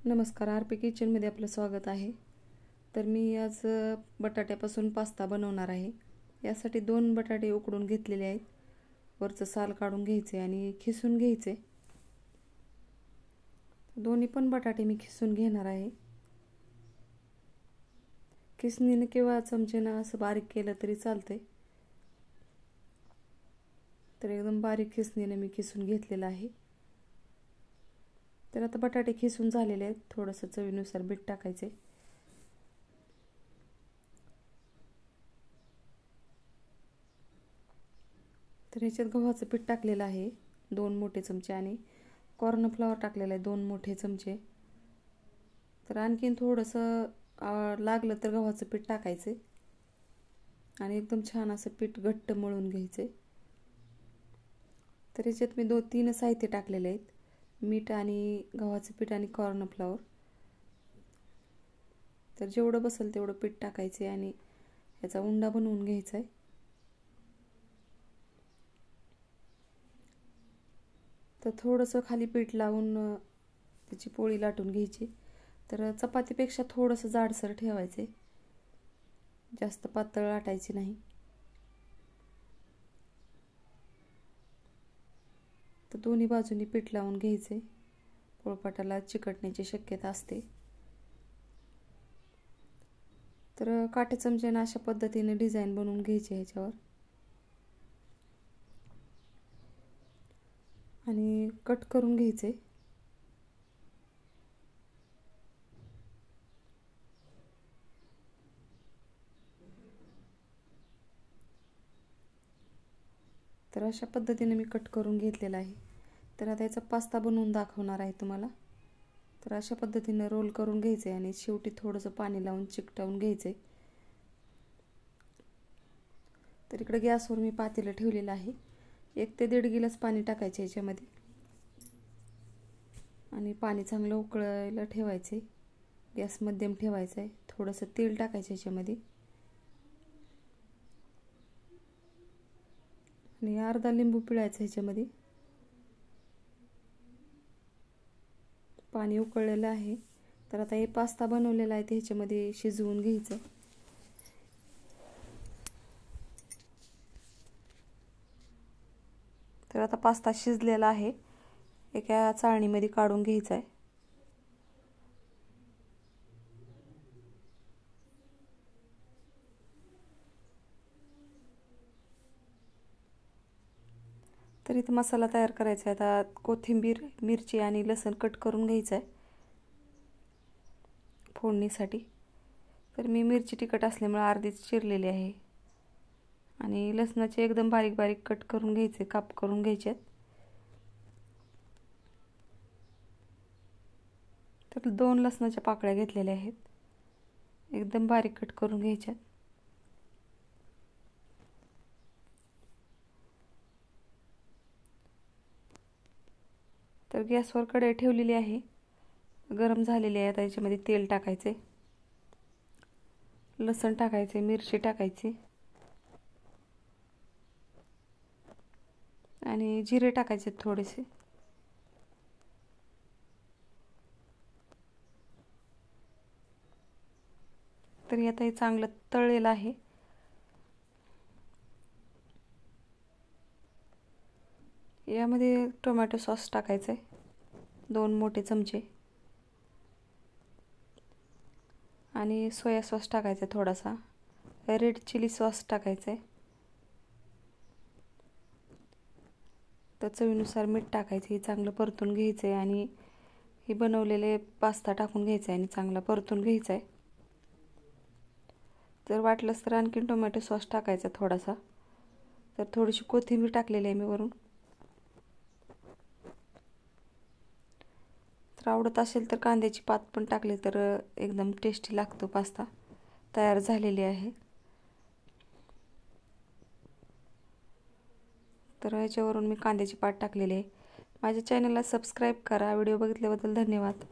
नमस्कार, आरपी किचनमध्ये आपलं स्वागत आहे। तर मी आज बटाट्यापासून पास्ता बनवणार आहे। यासाठी 2 बटाटे उकडून घेतलेले आहेत। वरचं साल काढून घ्यायचे आणि खिसून घ्यायचे। दोन्ही पण बटाटे मी खिसून घेणार आहे। खिसणीने किंवा चमचेने असं बारीक केलं तरी चालते। तर एकदम बारीक खिसणीने मी खिसून घेतलेलं आहे। तर आता बटाटे खिसून झालेले आहेत। थोडंसं चवीनुसार मीठ टाकायचे। तर ह्याच्यात गव्हाचं पीठ टाकलेलं आहे 2 मोठे चमचे आणि कॉर्न फ्लॉवर टाकलेलं आहे 2 मोठे चमचे। तर आणखीन थोडंसं लागलं तर गव्हाचं पीठ टाकायचे आणि एकदम छान असं पीठ घट्ट मळून घ्यायचे। तर ह्याच्यात मी 2-3 साहित्य टाकलेले आहेत, मीठ आणि गव्हाचं पीठ आणि कॉर्न फ्लॉवर। तर जेवढं बसेल तेवढं पीठ टाकायचे आणि याचा उंडा बनवून घ्यायचा आहे। तर थोडंसं खाली पीठ लावून त्याची पोळी लाटून घ्यायची। तर चपातीपेक्षा थोडंसं जाडसर ठेवायचे, जास्त पातळ लाटायची नाही। तर दोन्ही बाजूंनी पीठ लावून घ्यायचे, पोळपाटाला चिकटण्याची शक्यता असते। तर काटे चमच्याने अशा पद्धतीने डिझाईन बनवून घ्यायची ह्याच्यावर आणि कट करून घ्यायचे। तर अशा पद्धतीने मी कट करून घेतलेला आहे। तर आता याचा पास्ता बनवून दाखवणार आहे तुम्हाला। तर अशा पद्धतीने रोल करून घ्यायचे आणि शेवटी थोडंसं पाणी लावून चिकटवून घ्यायचे। तर इकडे गॅसवर मी पातेलं ठेवलेलं आहे। 1 ते 1.5 गिलास पाणी टाकायचे याच्यामध्ये आणि पाणी चांगलं उकळायला ठेवायचे। गॅस मध्यम ठेवायचा आहे। थोडंसं तेल टाकायचं याच्यामध्ये आणि अर्धा लिंबू पिळायचा ह्याच्यामध्ये। पाणी उकळलेलं आहे। तर आता हे पास्ता बनवलेला आहे ते ह्याच्यामध्ये शिजवून घ्यायचं। तर आता पास्ता शिजलेला आहे, एका चाळणीमध्ये काढून घ्यायचा आहे। तर इथं मसाला तयार करायचा आहे। आता कोथिंबीर, मिरची आणि लसूण कट करून घ्यायचं आहे फोडणीसाठी। तर मी मिरची तिखट असल्यामुळे अर्धीच चिरलेली आहे आणि लसणाचे एकदम बारीक बारीक कट करून घ्यायचे, काप करून घ्यायचे। तर 2 लसणाच्या पाकळ्या घेतलेल्या आहेत, एकदम बारीक कट करून घ्यायच्यात। तर गॅसवर कढई ठेवलेली आहे, गरम झालेली आहे। आता याच्यामध्ये तेल टाकायचे, लसूण टाकायचे, मिरची टाकायची आणि जिरे टाकायचे थोडेसे। तर आता हे चांगलं तळलेलं आहे। यामध्ये टोमॅटो सॉस टाकायचा आहे 2 मोठे चमचे आणि सोया सॉस टाकायचा थोडासा, रेड चिली सॉस टाकायचा आहे। तर चवीनुसार मीठ टाकायचं, हे चांगलं परतून घ्यायचं आहे आणि हे बनवलेले पास्ता टाकून घ्यायचा आहे आणि चांगला परतून घ्यायचा आहे। जर वाटलंच तर आणखीन टोमॅटो सॉस टाकायचा थोडासा। तर थोडीशी कोथिंबीर टाकलेली आहे मी वरून। तर आवडत असेल तर कांद्याची पात पण टाकली तर एकदम टेस्टी लागतो पास्ता। तयार झालेली आहे। तर याच्यावरून मी कांद्याची पात टाकलेली आहे। माझ्या चॅनलला सबस्क्राईब करा। व्हिडिओ बघितल्याबद्दल धन्यवाद।